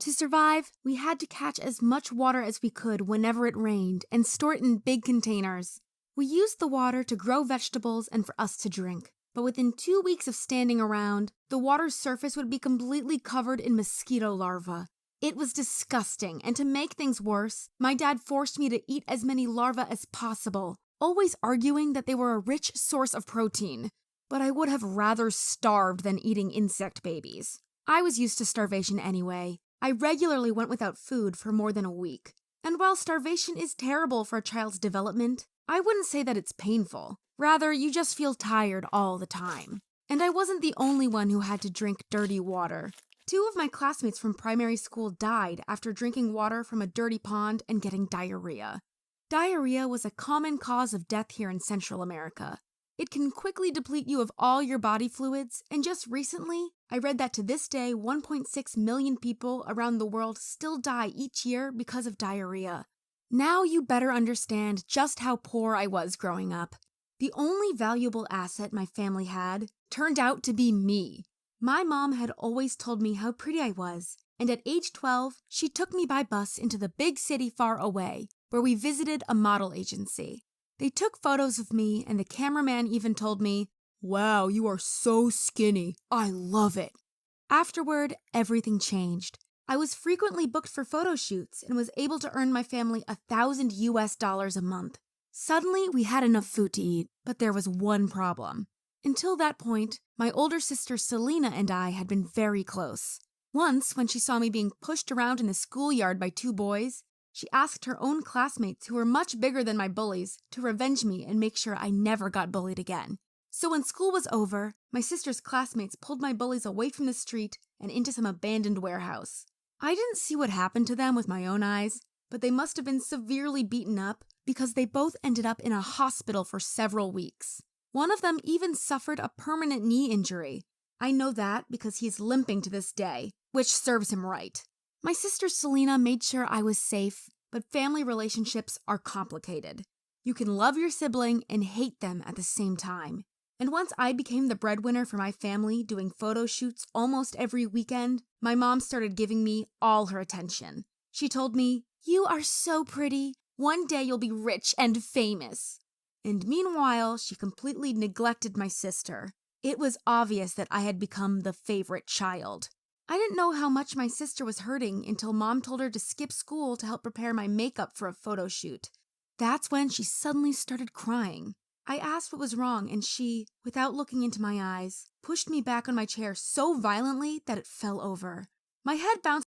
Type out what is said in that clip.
To survive, we had to catch as much water as we could whenever it rained and store it in big containers. We used the water to grow vegetables and for us to drink. But within 2 weeks of standing around, the water's surface would be completely covered in mosquito larvae. It was disgusting, and to make things worse, my dad forced me to eat as many larvae as possible, always arguing that they were a rich source of protein. But I would have rather starved than eating insect babies. I was used to starvation anyway. I regularly went without food for more than a week. And while starvation is terrible for a child's development, I wouldn't say that it's painful. Rather, you just feel tired all the time. And I wasn't the only one who had to drink dirty water. 2 of my classmates from primary school died after drinking water from a dirty pond and getting diarrhea. Diarrhea was a common cause of death here in Central America. It can quickly deplete you of all your body fluids, and just recently, I read that to this day, 1.6 million people around the world still die each year because of diarrhea. Now you better understand just how poor I was growing up. The only valuable asset my family had turned out to be me. My mom had always told me how pretty I was, and at age 12, she took me by bus into the big city far away, where we visited a model agency. They took photos of me, and the cameraman even told me, "Wow, you are so skinny. I love it." Afterward, everything changed. I was frequently booked for photo shoots and was able to earn my family $1,000 a month. Suddenly, we had enough food to eat, but there was one problem. Until that point, my older sister Selena and I had been very close. Once, when she saw me being pushed around in the schoolyard by 2 boys, she asked her own classmates, who were much bigger than my bullies, to revenge me and make sure I never got bullied again. So when school was over, my sister's classmates pulled my bullies away from the street and into some abandoned warehouse. I didn't see what happened to them with my own eyes, but they must have been severely beaten up because they both ended up in a hospital for several weeks. One of them even suffered a permanent knee injury. I know that because he's limping to this day, which serves him right. My sister Selena made sure I was safe, but family relationships are complicated. You can love your sibling and hate them at the same time. And once I became the breadwinner for my family, doing photo shoots almost every weekend, my mom started giving me all her attention. She told me, "You are so pretty. One day you'll be rich and famous." And meanwhile, she completely neglected my sister. It was obvious that I had become the favorite child. I didn't know how much my sister was hurting until Mom told her to skip school to help prepare my makeup for a photo shoot. That's when she suddenly started crying. I asked what was wrong, and she, without looking into my eyes, pushed me back on my chair so violently that it fell over. My head bounced